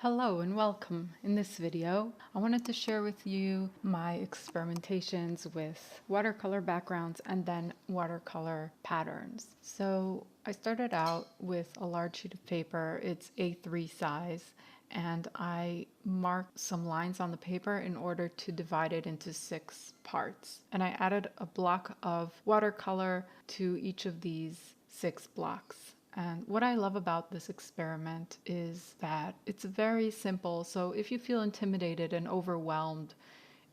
Hello and welcome. In this video, I wanted to share with you my experimentations with watercolor backgrounds and then watercolor patterns. So I started out with a large sheet of paper, it's A3 size, and I marked some lines on the paper in order to divide it into 6 parts. And I added a block of watercolor to each of these 6 blocks. And what I love about this experiment is that it's very simple. So if you feel intimidated and overwhelmed,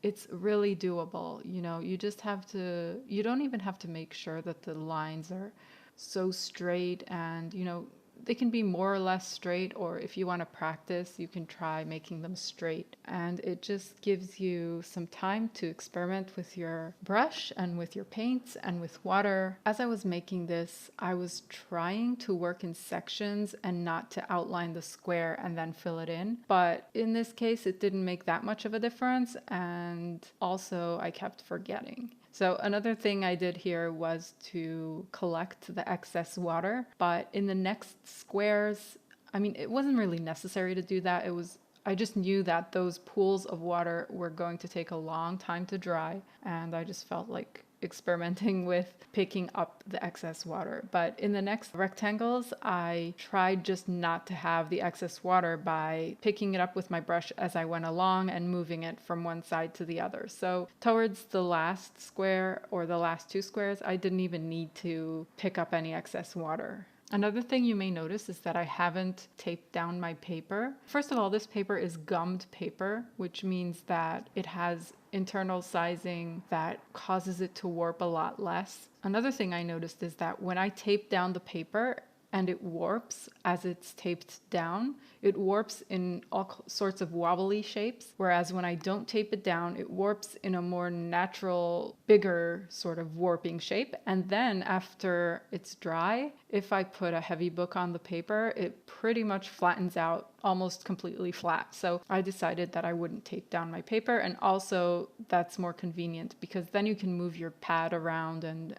it's really doable. You just have to, you don't even have to make sure that the lines are so straight and, they can be more or less straight, or if you want to practice, you can try making them straight. And it just gives you some time to experiment with your brush and with your paints and with water. As I was making this, I was trying to work in sections and not to outline the square and then fill it in. But in this case, it didn't make that much of a difference. And also I kept forgetting. So another thing I did here was to collect the excess water, but in the next squares, it wasn't really necessary to do that. I just knew that those pools of water were going to take a long time to dry, and I just felt like experimenting with picking up the excess water. But in the next rectangles, I tried just not to have the excess water by picking it up with my brush as I went along and moving it from one side to the other. So towards the last square or the last 2 squares, I didn't even need to pick up any excess water. Another thing you may notice is that I haven't taped down my paper. First of all, this paper is gummed paper, which means that it has internal sizing that causes it to warp a lot less. Another thing I noticed is that when I tape down the paper and it warps as it's taped down, it warps in all sorts of wobbly shapes, whereas when I don't tape it down, it warps in a more natural, bigger sort of warping shape. And then after it's dry, if I put a heavy book on the paper, it pretty much flattens out almost completely flat. So I decided that I wouldn't tape down my paper, and also that's more convenient because then you can move your pad around and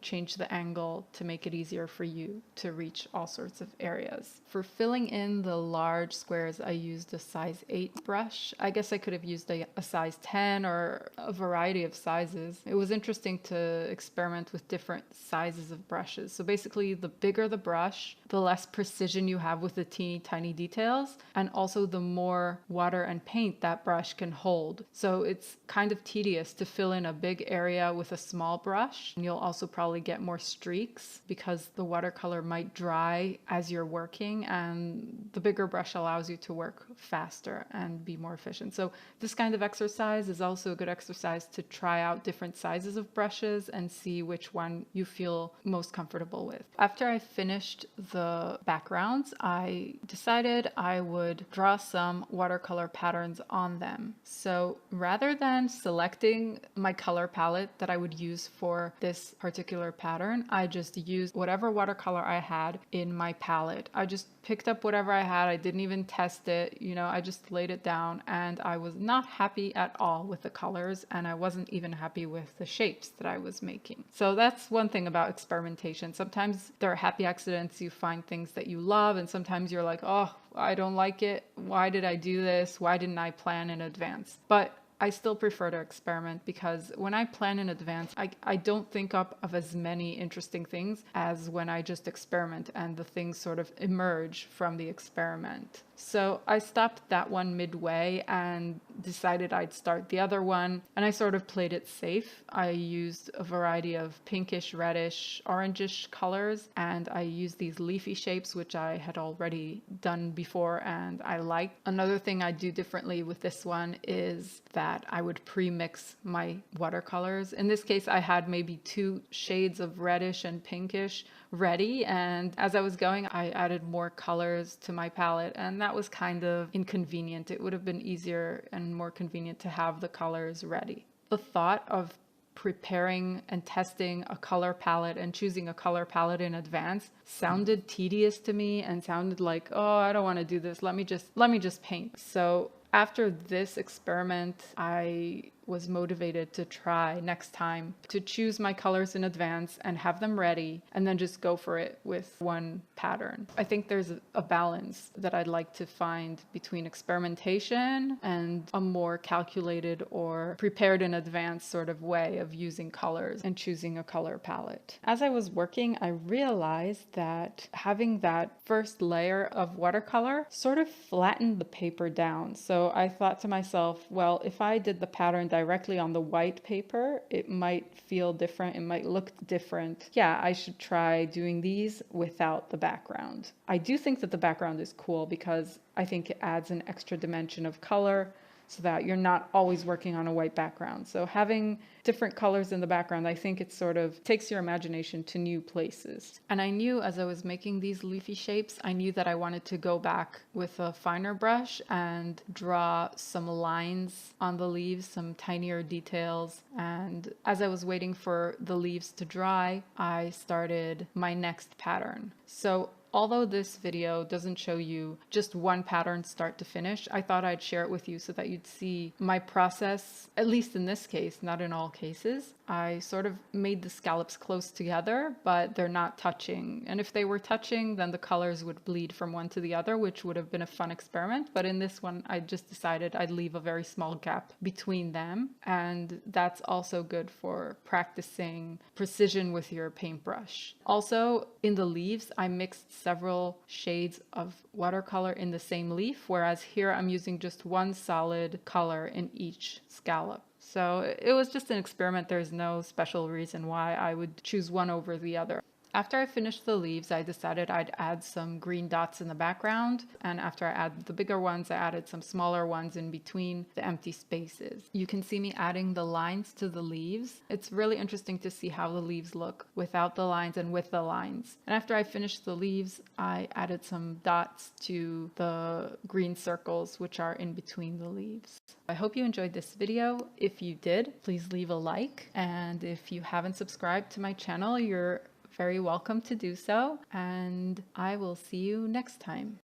change the angle to make it easier for you to reach all sorts of areas. For filling in the large squares, I used a size 8 brush. I guess I could have used a size 10 or a variety of sizes. It was interesting to experiment with different sizes of brushes. So basically, the bigger the brush, the less precision you have with the teeny tiny details, and also the more water and paint that brush can hold. So it's kind of tedious to fill in a big area with a small brush. And you'll also probably get more streaks because the watercolor might dry as you're working, and the bigger brush allows you to work faster and be more efficient. So this kind of exercise is also a good exercise to try out different sizes of brushes and see which one you feel most comfortable with. After I finished the backgrounds, I decided I would draw some watercolor patterns on them. So rather than selecting my color palette that I would use for this particular pattern, I just used whatever watercolor I had in my palette. I just picked up whatever I had. I didn't even test it. I just laid it down, and I was not happy at all with the colors, and I wasn't even happy with the shapes that I was making. So that's one thing about experimentation. Sometimes there are happy accidents. You find things that you love, and sometimes you're like, oh, I don't like it. Why did I do this? Why didn't I plan in advance? But I still prefer to experiment because when I plan in advance, I don't think up of as many interesting things as when I just experiment and the things sort of emerge from the experiment. So I stopped that one midway and decided I'd start the other one, and I sort of played it safe. I used a variety of pinkish, reddish, orangish colors, and I used these leafy shapes, which I had already done before and I liked. Another thing I do differently with this one is that I would pre-mix my watercolors. In this case, I had maybe 2 shades of reddish and pinkish ready, and as I was going, I added more colors to my palette, and that was kind of inconvenient. It would have been easier and more convenient to have the colors ready. The thought of preparing and testing a color palette and choosing a color palette in advance sounded tedious to me and sounded like, oh, I don't want to do this. Let me just paint. So after this experiment, I was motivated to try next time to choose my colors in advance and have them ready and then just go for it with one pattern. I think there's a balance that I'd like to find between experimentation and a more calculated or prepared in advance sort of way of using colors and choosing a color palette. As I was working, I realized that having that first layer of watercolor sort of flattened the paper down. So I thought to myself, well, if I did the pattern directly on the white paper, it might feel different, it might look different. Yeah, I should try doing these without the background. I do think that the background is cool because I think it adds an extra dimension of color so that you're not always working on a white background. So having different colors in the background, I think it sort of takes your imagination to new places. And I knew as I was making these leafy shapes, I knew that I wanted to go back with a finer brush and draw some lines on the leaves, some tinier details. And as I was waiting for the leaves to dry, I started my next pattern. So although this video doesn't show you just one pattern start to finish, I thought I'd share it with you so that you'd see my process, at least in this case, not in all cases. I sort of made the scallops close together, but they're not touching. And if they were touching, then the colors would bleed from one to the other, which would have been a fun experiment. But in this one, I just decided I'd leave a very small gap between them. And that's also good for practicing precision with your paintbrush. Also, in the leaves, I mixed several shades of watercolor in the same leaf, whereas here I'm using just one solid color in each scallop. So it was just an experiment. There's no special reason why I would choose one over the other. After I finished the leaves, I decided I'd add some green dots in the background. And after I added the bigger ones, I added some smaller ones in between the empty spaces. You can see me adding the lines to the leaves. It's really interesting to see how the leaves look without the lines and with the lines. And after I finished the leaves, I added some dots to the green circles, which are in between the leaves. I hope you enjoyed this video. If you did, please leave a like. And if you haven't subscribed to my channel, you're very welcome to do so, and I will see you next time.